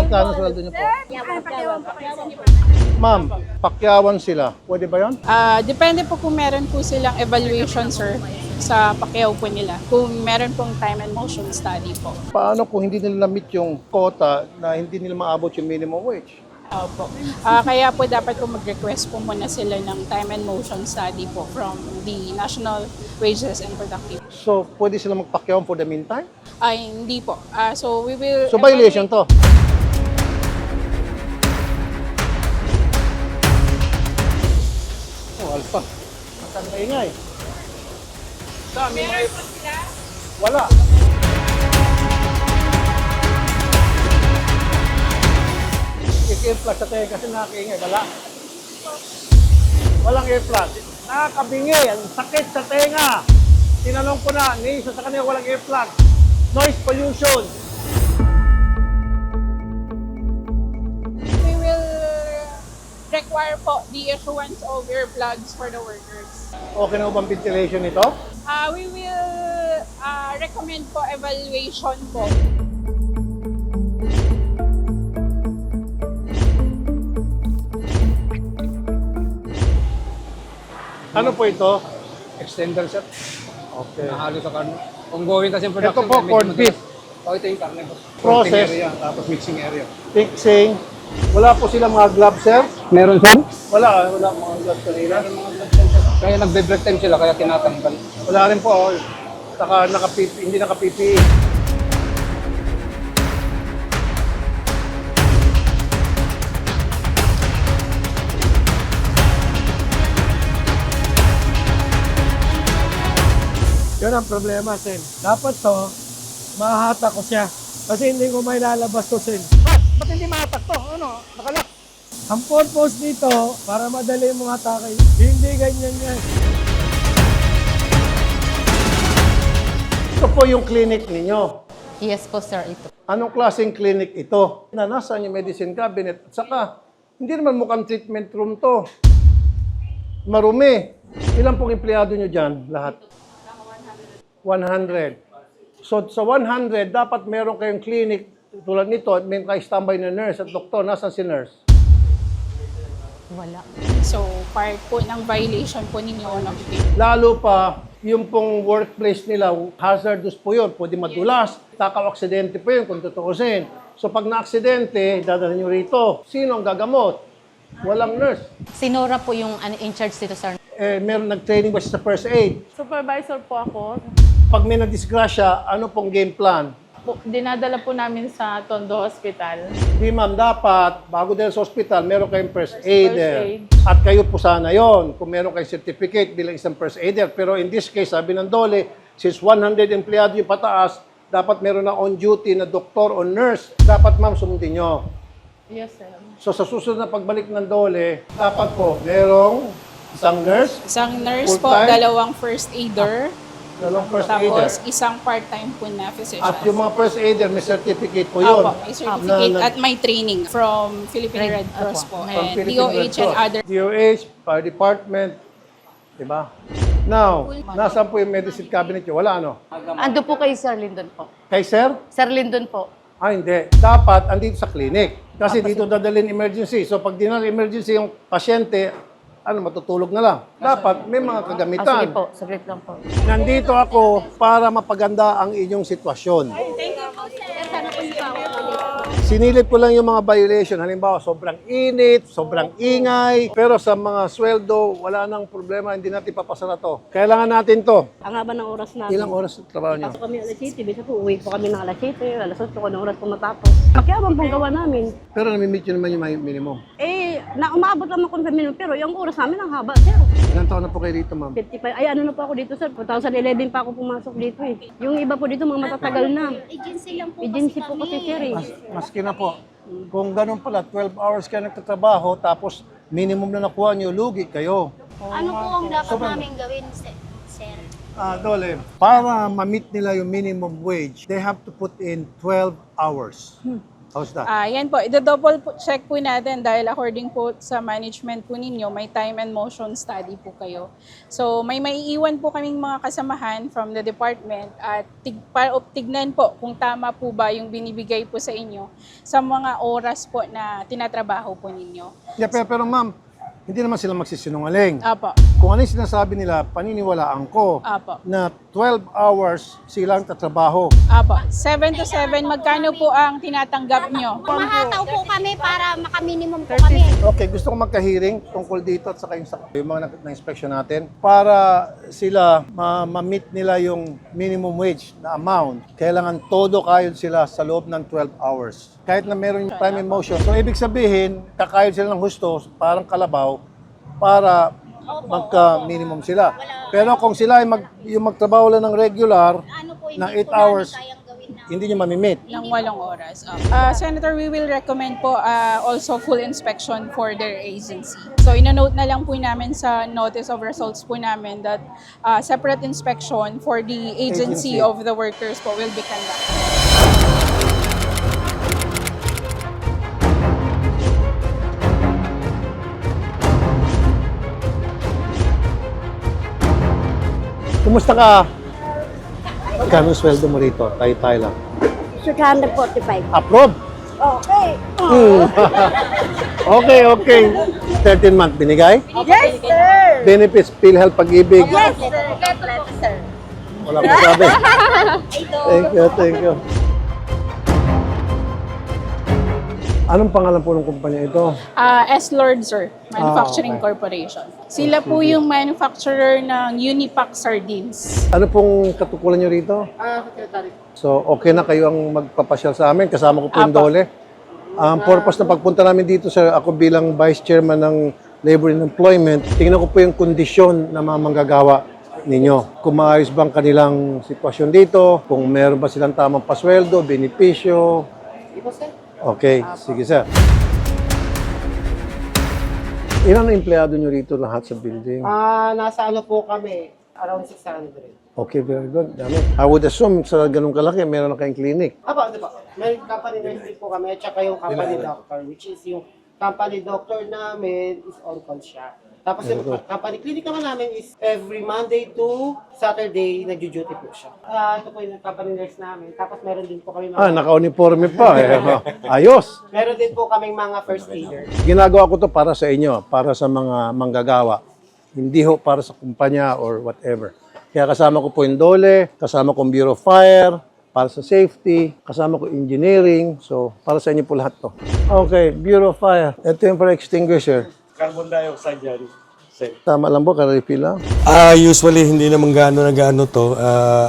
Magkano sweldo niyo po? Ma'am, pakyawan sila. Pwede ba yan? Depende po kung meron po silang evaluation, sir, sa Pacquiao po nila. Kung meron pong time and motion study po. Paano kung hindi nila na-meet yung quota na hindi nila maabot yung minimum wage? Opo. Kaya po dapat po mag-request po muna sila ng time and motion study po from the National Wages and Productivity. So, pwede sila magpakyawan for the meantime? Ay, hindi po. So we will... So, violation to. Oh, alpha. Ang ingay. Meron po sila? Wala. I-earplug sa tenga kasi nakakaingay. Wala. Walang earplug. Nakakabingi. Ang sakit sa tenga. Tinanong ko na, ni isa sa kanila walang earplug. Noise pollution. We will require po the issuance of earplugs for the workers. Okay na ba ang ventilation nito? We will recommend po evaluation po. Ano po ito? Extender set. Okay. Nahalo sa karne. Ongoing kasi yung Ito production. po, corned beef. Ito yung karne po. Process. Protein area, tapos mixing area. Fixing. Wala po silang mga gloves, sir? Meron sir? Wala mga gloves kanina. Kaya nagbe-break time sila, kaya tinatanggal. Wala rin po. Saka hindi naka-PPE. Yun ang problema, Sen. Dapat to, mahata ko siya. Kasi hindi ko may lalabas to, Sen. Ba't hindi mahatak to? Ano? Nakalak. Ang purpose dito, para madali mo hatake, hindi ganyan yan. Ito po yung clinic ninyo. Yes po, sir, ito. Anong klaseng clinic ito? Na nasaan yung medicine cabinet? At saka, hindi naman mukhang treatment room to. Marumi. Ilan pong empleyado nyo dyan? Lahat? 100. So, sa 100, dapat meron kayong clinic tulad nito at may standby na nurse at doktor. Nasaan si nurse? Wala. So part po ng violation po ninyo ng Lalo pa, yung pong workplace nila, hazardous po yun. Pwede madulas, takaw-aksidente po yun kung tutuusin. So pag na-aksidente, dadalhin nyo rito. Sino ang gagamot? Walang nurse. Sinora po yung in charge dito, sir. Meron nag-training ba siya sa first aid? Supervisor po ako. Pag may na-disgrasya, ano pong game plan? Dinadala po namin sa Tondo Hospital. Di ma'am, dapat, bago dahil sa hospital, meron kayong first aider. aid. At kayo po sana yon kung meron kayong certificate bilang isang first aider. Pero in this case, sabi ng Dole, since 100 empleyado yung pataas, dapat meron na on-duty na doktor o nurse. Dapat ma'am, sumundin nyo. Yes, sir. So sa susunod na pagbalik ng Dole, dapat po, merong isang nurse, isang nurse po, Full-time? dalawang first aider, dalawang first aider. tapos isang part-time po na physician. At yung mga first aider, may certificate po yun. Opo, may certificate Na- at may training from Philippine Red Cross po From and Philippine Red DOH and Cross. other. DOH, Fire Department, di ba? Now, nasaan po yung medicine cabinet nyo? Wala, ano? Ando po kay Sir Lyndon po. Kay sir? Sir Lyndon po. Hindi. Dapat andito sa clinic. Kasi dito dadalhin emergency. So pag dinala emergency yung pasyente, matutulog na lang. Dapat may mga kagamitan. Sige po, saglit lang po. Nandito ako para mapaganda ang inyong sitwasyon. Sinilip ko lang yung mga violation. Halimbawa, sobrang init, sobrang ingay. Pero sa mga sweldo, wala nang problema. Hindi natin papasara to. Kailangan natin to. Ang haba ng oras namin. Ilang oras ang trabaho nyo? Pasok kami alas 7, bisa po uwi po kami ng alas 7, alas 8, kung anong oras po matapos. Makiabang pong gawa namin. Pero namimit nyo naman yung minimum. Umabot naman kami sa minimum, pero yung oras namin ang haba, sir. Ilang taon na po kayo dito, ma'am? 55, ano na po ako dito, sir. 2011 pa ako pumasok dito eh. Yung iba po dito, mga matatagal na. Agency lang po Agency po kasi, sir eh. Maski na po. Kung ganun pala, 12 hours kayo nagtatrabaho, tapos minimum na nakuha nyo, lugi kayo. Ano po ang dapat namin gawin, sir? Dole, para ma-meet nila yung minimum wage, they have to put in 12 hours. How's that? Yan po, i-double check po natin dahil according po sa management po ninyo, may time and motion study po kayo. So may maiiwan po kaming mga kasamahan from the department at tignan po kung tama po ba yung binibigay po sa inyo sa mga oras po na tinatrabaho po ninyo. Yeah, pero ma'am, hindi naman sila magsisinungaling. Apo, Kung ano yung sinasabi nila, paniniwalaan ko apo, na 12 hours silang tatrabaho. apo. 7 to 7, magkano po ang tinatanggap nyo? Mahataw po kami para makaminimum po kami. Okay, gusto ko magka-hearing tungkol dito at saka yung mga na-inspection natin para sila ma-meet nila yung minimum wage na amount. Kailangan todo kayod sila sa loob ng 12 hours. Kahit na meron yung time and motion. So, ibig sabihin, kakayod sila ng husto, parang kalabaw, para magka-minimum sila. Pero kung sila ay yung magtrabaho lang ng regular, Ano po, ng 8 hindi po hours, namin kayang gawin na. hindi nyo mamimit. Ng 8 oras. Senator, we will recommend po also full inspection for their agency. So, ino-note na lang po namin sa notice of results po namin that separate inspection for the agency of the workers po will be conducted. Kumusta ka? Kano sweldo mo rito? Tayo lang. 645. Approve? Okay. Okay. 13 month binigay? Yes, sir. Benefits, PhilHealth, Pag-ibig? Yes, sir. Sir. Wala ko sabi. Thank you. Anong pangalan po ng kumpanya ito? S-Lord, sir. Manufacturing Corporation. Sila po yung manufacturer ng Unipack sardines. Ano pong katukulan nyo rito? Secretary. So, okay na kayo ang magpapasyal sa amin. Kasama ko po yung Apo. Dole. Ang purpose na pagpunta namin dito, sir, ako bilang Vice Chairman ng Labor and Employment, tingnan ko po yung kondisyon na mga manggagawa ninyo. Kung maayos ba ang kanilang sitwasyon dito, kung meron ba silang tamang pasweldo, benepisyo. Okay, sige sir. Ilan ang empleyado nyo rito lahat sa building? Nasa ano po kami, around 600. Okay, very good. Dami. I would assume sa ganung kalaki, meron na kayong clinic. Di ba? May company nurse din po kami, at saka yung company doctor, which is yung company doctor namin is on-call siya. Tapos yung company clinic naman namin is every Monday to Saturday, nagjo-duty po siya. Ito po yung company nurse namin. Tapos meron din po kami mga... Naka-uniforme pa. Ayos. Meron din po kaming mga first aider. Ginagawa ko to para sa inyo, para sa mga manggagawa. Hindi ho para sa kumpanya or whatever. Kaya kasama ko po yung Dole, kasama ko yung Bureau of Fire, para sa safety, kasama ko engineering. So, para sa inyo po lahat to. Okay, Bureau of Fire. Ito yung para extinguisher. Carbon dioxide yan. Tama lang po, ka-refill lang. Usually, hindi naman gaano to.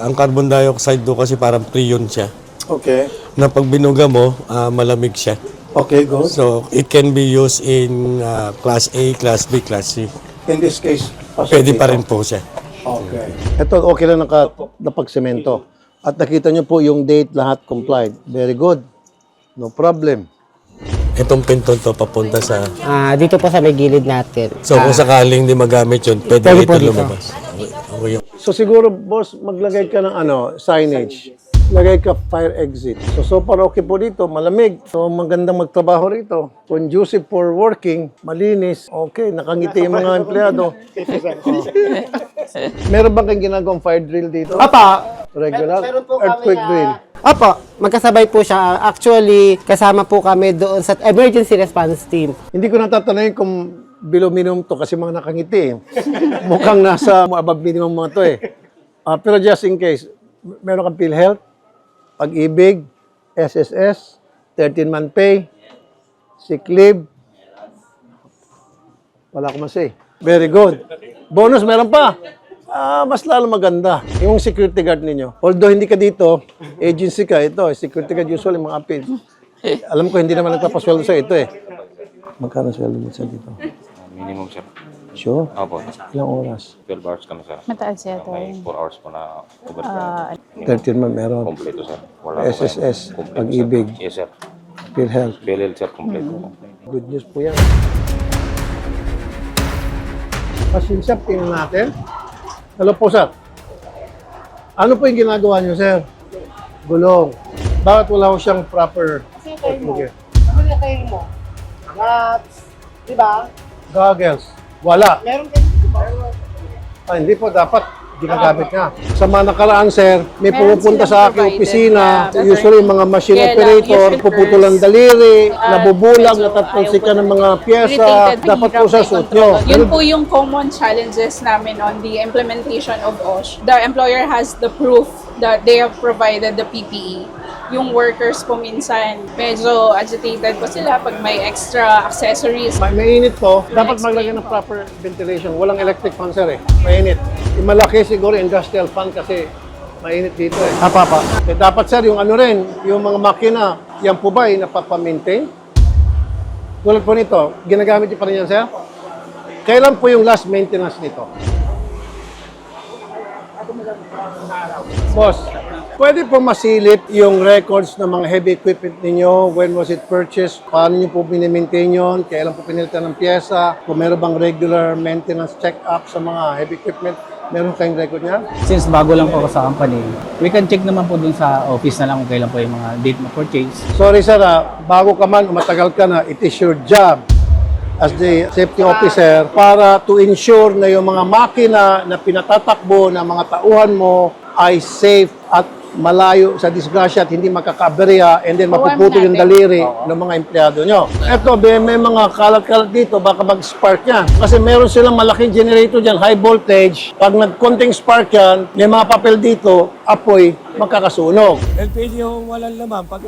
Ang carbon dioxide do kasi parang prion siya. Okay. Na pag binuga mo, malamig siya. Okay, good. So, it can be used in Class A, Class B, Class C. In this case, Pwede pa rin po siya. Okay. Ito, okay lang napagsemento. At nakita nyo po yung date, lahat complied. Very good. No problem. Itong pinton to papunta sa... Dito po sa may gilid natin. So, kung sakaling hindi magamit yun, pwede po ito dito. lumabas. Okay. So siguro, boss, maglagay ka ng signage. Lagay ka fire exit. So far okay po dito, malamig. So magandang magtrabaho rito. Conducive for working, malinis. Okay, nakangiti yung mga empleyado. Meron bang kayong ginagawang fire drill dito? Apa! Regular? Meron po Earthquake kami drill? Apo, magkasabay po siya. Actually, kasama po kami doon sa emergency response team. Hindi ko natatanayin kung below minimum to kasi mga nakangiti. Mukhang nasa above minimum mga to eh. Pero just in case, meron kang PhilHealth, Pag-ibig, SSS, 13-month pay, sick leave. Wala ko masay. Very good. Bonus, meron pa. Mas lalo maganda. Yung security guard ninyo. Although hindi ka dito, agency ka, ito, security guard usually mga appeal. Alam ko, hindi naman nagpapasweldo sa ito eh. Magkano sweldo mo sa dito? Minimum, sir. Sure? Opo. Ilang oras? 12 hours kami, sir. Mataas yata May yun. 4 hours po na overtime. 13 month meron. Kompleto, sir. Wala po SSS, yan. Kompleto, Pag-ibig, sir. Yes, sir. PhilHealth. PLL, sir. Kompleto. Good news po yan. Pasensya, tingnan natin. Hello po, sir. Ano po yung ginagawa niyo, sir? Gulong. Bakit wala ko siyang proper ilagay mo? Ano ilagay mo? Gloves, di ba? Goggles. Wala. Meron kayo, di ba? Hindi po, dapat ginagamit niya. Sa mga nakaraan, sir, may Meron pumupunta sa silang aking provided opisina, na usually mga machine kaya lang, operator, usually puputulan first, daliri, nabubulag, medyo natatulsikan ayaw ng ko mga pyesa, irritated, dapat hirap po sa may suit control. nyo. Yun po yung common challenges namin on the implementation of OSH. The employer has the proof that they have provided the PPE. Yung workers po minsan, medyo agitated po sila pag may extra accessories. Mainit to, dapat maglagay ng proper ventilation. Walang electric fan, sir eh. Mainit. Yung malaki siguro industrial fan kasi mainit dito eh. Pa. Dapat sir, yung ano rin, yung mga makina, yan po ba ay napapamaintain? Tulad po nito, ginagamit niyo pa rin yan, sir? Kailan po yung last maintenance nito? Boss, pwede po masilip yung records ng mga heavy equipment ninyo? When was it purchased? Paano nyo po minimaintain yun? Kailan po pinilitan ng pyesa? Kung meron bang regular maintenance check-up sa mga heavy equipment? Meron kayong record niya? Since bago lang po ako sa company, we can check naman po dun sa office na lang kung kailan po yung mga date na purchase. Sorry sir, bago ka man, matagal ka na, it is your job as the safety officer para to ensure na yung mga makina na pinatatakbo ng mga tauhan mo ay safe at malayo sa disgrasya at hindi makakaberya and then mapuputol yung daliri ng mga empleyado nyo. Eto, may mga kalat-kalat dito, baka mag-spark yan. Kasi meron silang malaking generator dyan, high voltage. Pag nag-konting spark yan, may mga papel dito, apoy, magkakasunog. LPG yung walang laman, pag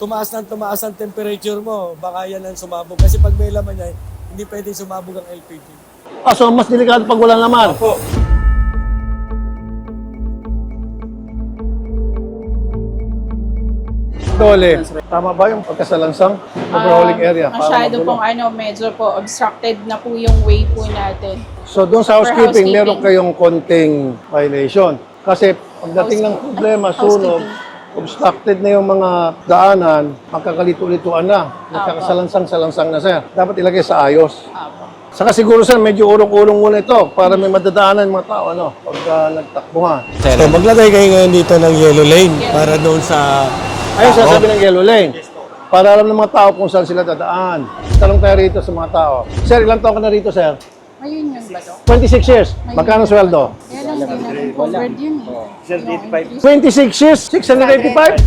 tumaas ang temperature mo, baka yan ang sumabog. Kasi pag may laman yan, hindi pwede sumabog ang LPG. So mas delikado pag walang laman. Opo. Dole, tama ba yung pagkasalansang overhauling area? Para Masyado magulo? pong medyo po obstructed na po yung way po natin. So doon sa For housekeeping, housekeeping. meron kayong konting violation. Kasi pagdating ng problema, sunog, obstructed na yung mga daanan, magkakalito-lituan na. Nagkakasalansang-salansang na, sir. Dapat ilagay sa ayos. Apo. Saka siguro, sir, medyo urong-urong muna ito para may madadaanan yung mga tao, ano, pag nagtakbuhan. So, maglagay kayo ngayon dito ng yellow lane para doon sa Ayun, sasabi ng yellow lane. Para alam ng mga tao kung saan sila dadaan. Tanong tayo rito sa mga tao. Sir, ilang taon ka na rito, sir? Ayun yun ba to? 26 years. Magkano sweldo? Kaya lang, hindi natin covered yun eh. 26 years? 685?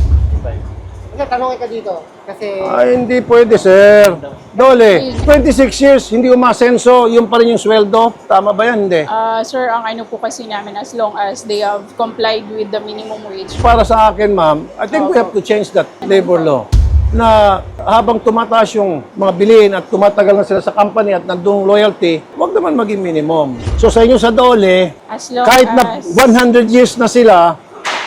Kasi tanongin ka dito. Kasi Ay, hindi pwede, sir. Dole, 26 years, hindi umasenso, yung pa rin yung sweldo. Tama ba yan? Hindi. Sir, ang ano po kasi namin, as long as they have complied with the minimum wage. Para sa akin, ma'am, I think we have to change that labor law na habang tumataas yung mga bilhin at tumatagal na sila sa company at nandung loyalty, wag naman maging minimum. So sa inyo sa Dole, As long kahit na as 100 years na sila,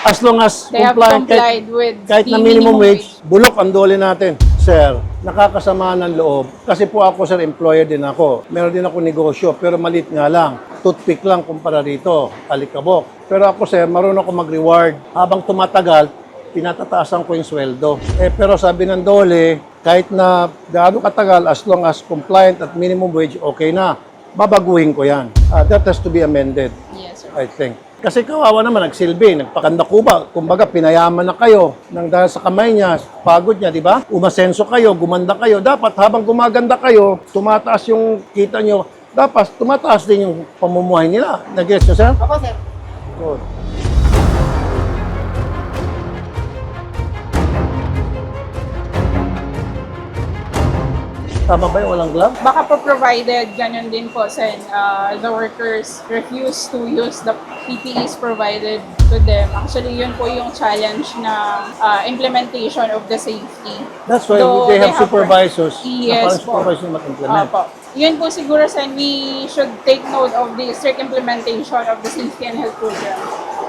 as long as they have complied with kahit the na minimum wage, bulok ang Dole natin. Sir, nakakasama ng loob. Kasi po ako, sir, employer din ako. Meron din ako negosyo, pero malit nga lang. Toothpick lang kumpara rito, alikabok. Pero ako, sir, marunong ako mag-reward. Habang tumatagal, pinatataasan ko yung sweldo. Pero sabi ng Dole, kahit na gaano katagal, as long as compliant at minimum wage, okay na. Babaguhin ko yan. That has to be amended, Yes, sir. I think. Kasi kawawa naman, nagsilbi, nagpakanda kuba. Kumbaga, pinayaman na kayo nang dahil sa kamay niya, pagod niya, di ba? Umasenso kayo, gumanda kayo. Dapat habang gumaganda kayo, tumataas yung kita nyo. Dapat tumataas din yung pamumuhay nila. Nag-gets nyo, sir? ako, sir. Good. Tama ba yung walang glove? Baka po provided, ganun din po, Sen. The workers refuse to use the PPEs provided to them. Actually, yun po yung challenge na implementation of the safety. That's why Though they have supervisors. Yes na po. supervisors mag-implement. Opo. Yun po siguro, Sen, we should take note of the strict implementation of the safety and health program.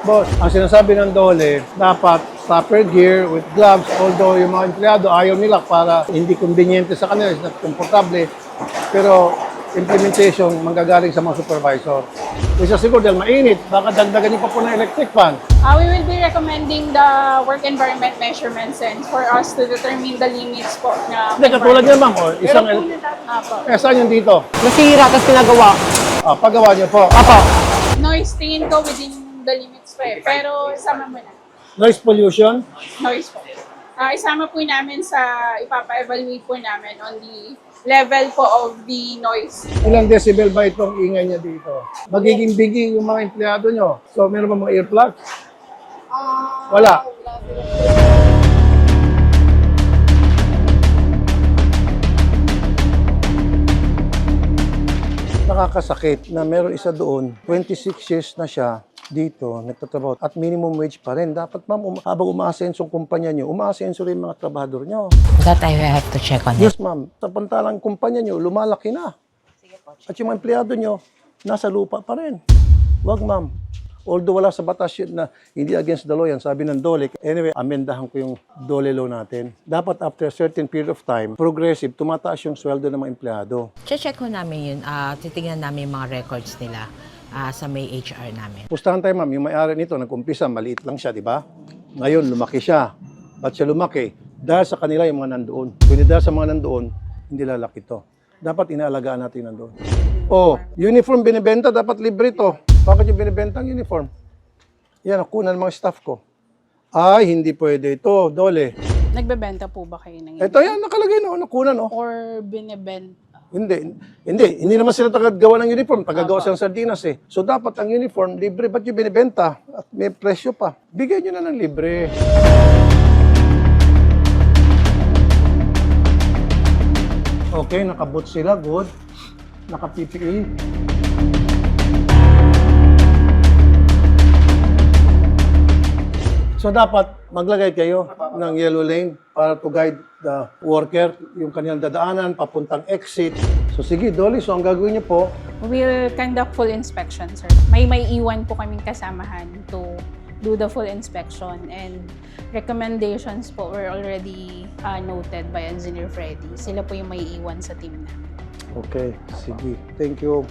Boss, ang sinasabi ng Dole, dapat proper gear with gloves, although yung mga empleyado ayaw nila para hindi conveniente sa kanila, is not komportable. Pero implementation manggagaling sa mga supervisor. Isa siguro dahil mainit, baka dagdagan niyo pa po ng electric fan. We will be recommending the work environment measurements and for us to determine the limits po na Hindi, katulad niya ma'am, isang Apo. saan yung dito? Nasira, tapos pinagawa. Paggawa niyo po. Noise, tingin ko within the limits pa eh. Pero sama mo na. Noise pollution. Noise po. Isama po namin sa ipapa-evaluate po namin on the level po of the noise. Ilang decibel ba itong ingay niya dito? Magiging biging yung mga empleyado nyo. So, meron ba mga earplugs? Wala. Nakakasakit na meron isa doon, 26 years na siya dito, nagtatrabaho, at minimum wage pa rin. Dapat ma'am, habang umaasenso ang kumpanya nyo, umaasenso rin mga trabahador nyo. That I have to check on Yes ma'am, sapantalang kumpanya nyo, lumalaki na. At yung mga empleyado nyo, nasa lupa pa rin. Wag ma'am. Although wala sa batas yun na hindi against the law yan, sabi ng DOLE. Anyway, amendahan ko yung DOLE law natin. Dapat after a certain period of time, progressive, tumataas yung sweldo ng mga empleyado. Check ko namin yun. Titingnan namin yung mga records nila sa may HR namin. Pustahan tayo ma'am, yung may-ari nito, nag-umpisa, maliit lang siya, di ba? Ngayon, lumaki siya. Ba't siya lumaki? Dahil sa kanila yung mga nandoon. Kung hindi dahil sa mga nandoon, hindi lalaki to. Dapat inaalagaan natin nandoon. Oh, uniform binibenta, dapat libre to. Bakit yung binibenta ang uniform? Yan, nakunan ng mga staff ko. Ay, hindi pwede ito, DOLE. Nagbebenta po ba kayo ng Ito yan, nakalagay na, nakunan, oh. or binibenta? Hindi naman sila tagagawa ng uniform, tagagawa sila ng sardinas eh. So dapat ang uniform, libre, ba't yung binibenta? At may presyo pa. Bigyan nyo na ng libre. Okay, nakaboot sila, good. Naka-PPE. So dapat maglagay kayo ng yellow lane para to guide the worker, yung kanilang dadaanan, papuntang exit. So sige, DOLE, so ang gagawin niyo po, We'll conduct full inspection, sir. May iwan po kaming kasamahan to do the full inspection, and recommendations po were already noted by Engineer Freddy. Sila po yung may iwan sa team namin. okay, sige, thank you.